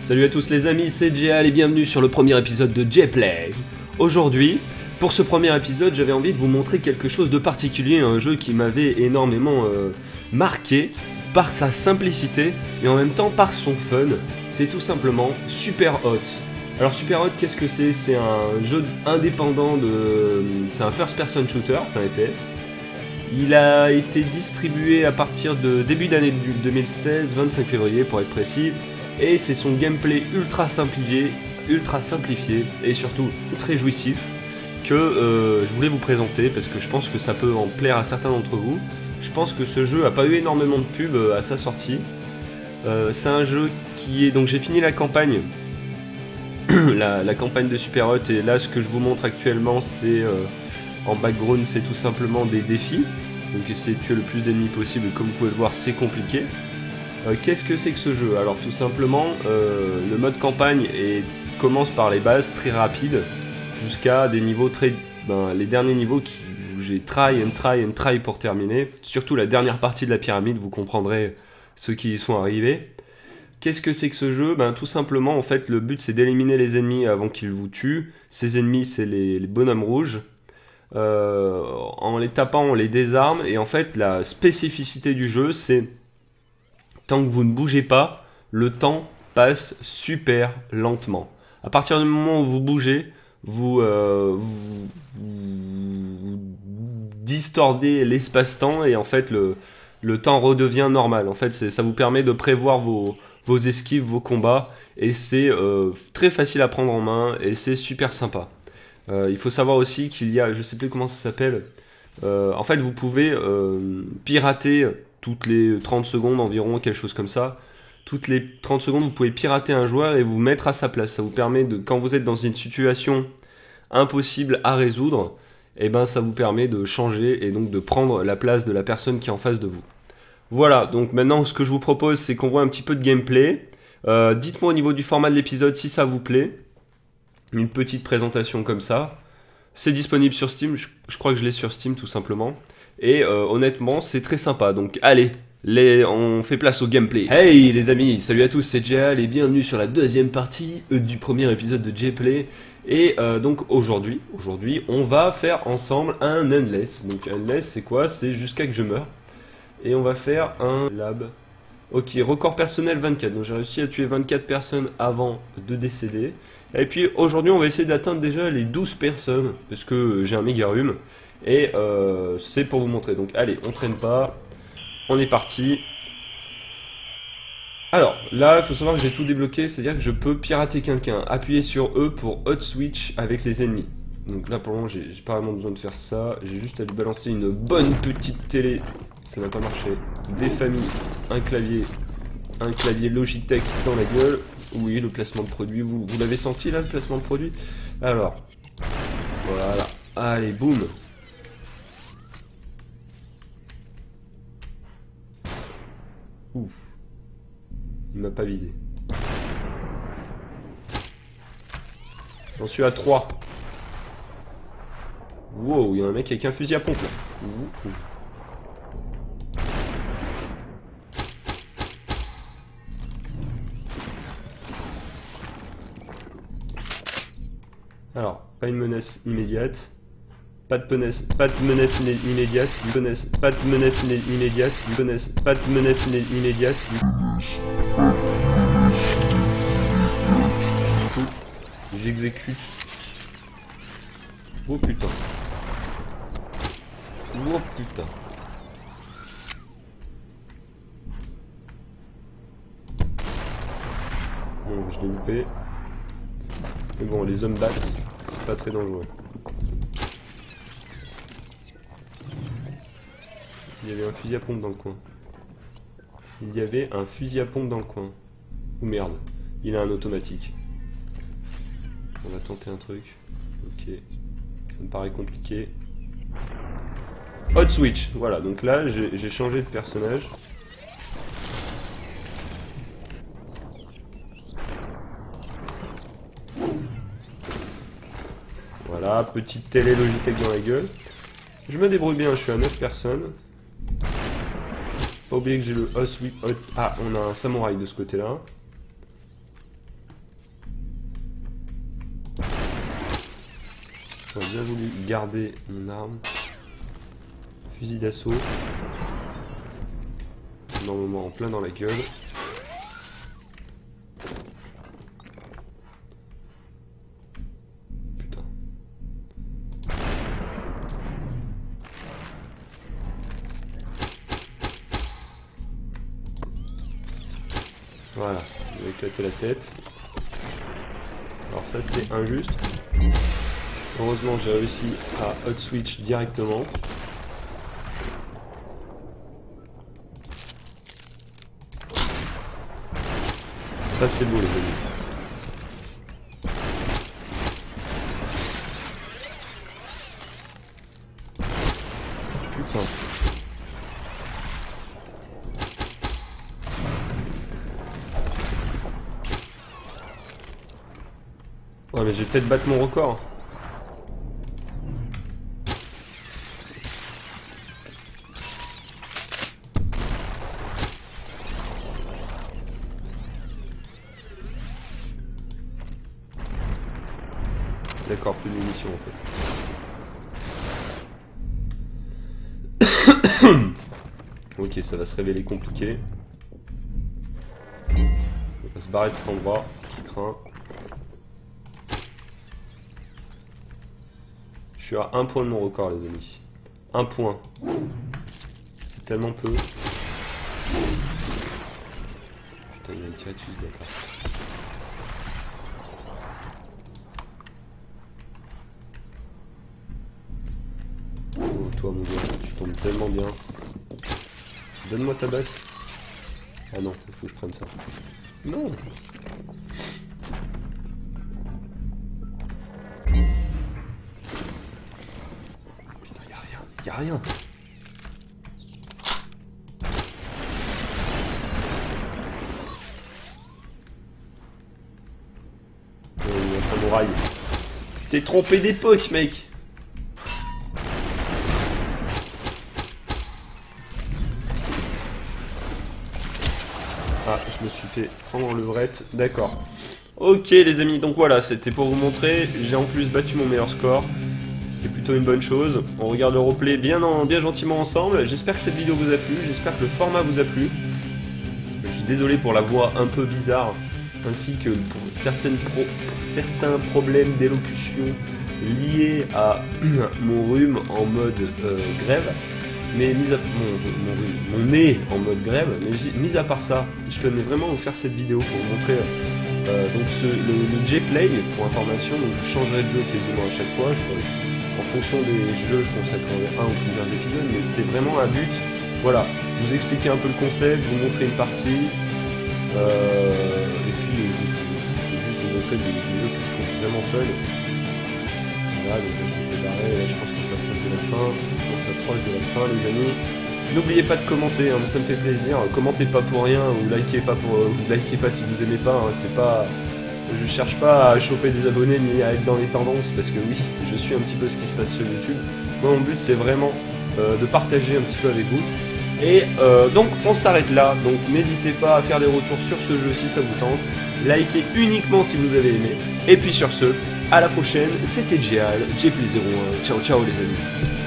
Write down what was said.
Salut à tous les amis, c'est Jal et bienvenue sur le premier épisode de Jplay. Aujourd'hui, pour ce premier épisode, j'avais envie de vous montrer quelque chose de particulier, un jeu qui m'avait énormément marqué par sa simplicité et en même temps par son fun. C'est tout simplement Super Hot. Alors Super Hot, qu'est-ce que c'est? C'est un jeu indépendant c'est un first person shooter, c'est un FPS. Il a été distribué à partir de début d'année 2016, 25 février pour être précis. Et c'est son gameplay ultra simplifié et surtout très jouissif que je voulais vous présenter parce que je pense que ça peut en plaire à certains d'entre vous. Je pense que ce jeu n'a pas eu énormément de pub à sa sortie. C'est un jeu qui est... Donc j'ai fini la campagne, la campagne de Super Hot, et là ce que je vous montre actuellement c'est en background, c'est tout simplement des défis. Donc essayer de tuer le plus d'ennemis possible, comme vous pouvez le voir c'est compliqué. Qu'est-ce que c'est que ce jeu? Alors tout simplement, le mode campagne commence par les bases très rapides jusqu'à des niveaux très... les derniers niveaux où j'ai try and try pour terminer. Surtout la dernière partie de la pyramide, vous comprendrez ceux qui y sont arrivés. Qu'est-ce que c'est que ce jeu? Tout simplement, en fait, le but c'est d'éliminer les ennemis avant qu'ils vous tuent. Ces ennemis, c'est les bonhommes rouges. En les tapant, on les désarme. Et en fait, la spécificité du jeu, c'est... Tant que vous ne bougez pas, le temps passe super lentement. À partir du moment où vous bougez, vous distordez l'espace-temps et en fait le temps redevient normal. En fait, ça vous permet de prévoir vos esquives, vos combats, et c'est très facile à prendre en main et c'est super sympa. Il faut savoir aussi qu'il y a, je sais plus comment ça s'appelle, en fait vous pouvez pirater toutes les 30 secondes environ, quelque chose comme ça. Toutes les 30 secondes, vous pouvez pirater un joueur et vous mettre à sa place. Ça vous permet de, quand vous êtes dans une situation impossible à résoudre, et ben ça vous permet de changer et donc de prendre la place de la personne qui est en face de vous. Voilà, donc maintenant ce que je vous propose, c'est qu'on voit un petit peu de gameplay. Dites-moi au niveau du format de l'épisode si ça vous plaît. Une petite présentation comme ça. C'est disponible sur Steam, je crois que je l'ai sur Steam tout simplement. Et honnêtement, c'est très sympa. Donc allez, on fait place au gameplay. Hey les amis, salut à tous, c'est Jal et bienvenue sur la deuxième partie du premier épisode de Jplay. Et donc aujourd'hui, on va faire ensemble un Endless. Donc Endless, c'est quoi? C'est jusqu'à que je meure. Et on va faire un lab. Ok, record personnel 24. Donc j'ai réussi à tuer 24 personnes avant de décéder. Et puis aujourd'hui, on va essayer d'atteindre déjà les 12 personnes. Parce que j'ai un méga rhume. Et c'est pour vous montrer. Donc allez, on traîne pas. On est parti. Alors là, il faut savoir que j'ai tout débloqué. C'est-à-dire que je peux pirater quelqu'un. Appuyer sur E pour hot switch avec les ennemis. Donc là pour le moment, j'ai pas vraiment besoin de faire ça. J'ai juste à lui balancer une bonne petite télé. Ça n'a pas marché. Des familles, un clavier Logitech dans la gueule. Oui, le placement de produit. Vous l'avez senti là, le placement de produit? Alors, voilà. Allez, boum. Ouf. Il m'a pas visé. J'en suis à 3. Wow, il y a un mec avec un fusil à pompe là. Ouh. Alors, pas une menace immédiate. Pas de menace immédiate. Pas de menace immédiate. Pas de menace immédiate. J'exécute. Oh putain. Oh putain. Bon, je l'ai loupé. Mais bon, les hommes battent. C'est pas très dangereux. Il y avait un fusil à pompe dans le coin. Oh merde, il a un automatique. On va tenter un truc. Ok. Ça me paraît compliqué. Hot switch. Voilà, donc là j'ai changé de personnage. Voilà, petite télé Logitech dans la gueule. Je me débrouille bien, je suis à 9 personnes. Pas oublier que j'ai le hot switch. Ah, on a un samouraï de ce côté-là. J'aurais bien voulu garder mon arme. Fusil d'assaut. Normalement en plein dans la gueule. Putain. Voilà, je vais éclater la tête. Alors ça c'est injuste. Heureusement j'ai réussi à hot switch directement. Ça c'est beau les amis. Putain. Ouais mais je vais peut-être battre mon record. D'accord, plus de munitions en fait. Ok, ça va se révéler compliqué. On va se barrer de cet endroit qui craint. Je suis à 1 point de mon record les amis. 1 point. C'est tellement peu. Putain, il va me tirer dessus ce bâtard. Oh toi mon gars, tu tombes tellement bien. Donne-moi ta batte. Ah non, il faut que je prenne ça. Non. Putain, y'a rien. Y'a rien. Oh, un samouraï. Tu t'es trompé d'époque, mec. Ah, je me suis fait prendre le levrette, d'accord. Ok les amis, donc voilà, c'était pour vous montrer, j'ai en plus battu mon meilleur score, ce qui est plutôt une bonne chose. On regarde le replay bien gentiment ensemble, j'espère que cette vidéo vous a plu, j'espère que le format vous a plu. Je suis désolé pour la voix un peu bizarre, ainsi que pour certains problèmes d'élocution liés à mon rhume en mode grève. Mais mon nez en mode grève, mais mis à part ça, je tenais vraiment à vous faire cette vidéo pour vous montrer donc le J-Play, pour information, donc je changerai de jeu quasiment à chaque fois, en fonction des jeux je consacrerai un ou plusieurs épisodes, mais c'était vraiment un but, voilà, vous expliquer un peu le concept, vous montrer une partie, et puis juste vous montrer des jeux que je trouve vraiment fun. Voilà, donc là je m'étais barré, là je pense que ça approche de la fin. On s'approche de la fin les amis. N'oubliez pas de commenter, hein, ça me fait plaisir. Commentez pas pour rien, ou likez pas si vous aimez pas, hein, c'est pas. Je cherche pas à choper des abonnés ni à être dans les tendances, parce que oui, je suis un petit peu ce qui se passe sur YouTube. Moi mon but c'est vraiment de partager un petit peu avec vous. Et donc on s'arrête là, donc n'hésitez pas à faire des retours sur ce jeu si ça vous tente. Likez uniquement si vous avez aimé. Et puis sur ce, à la prochaine, c'était Jplay01. Ciao ciao les amis.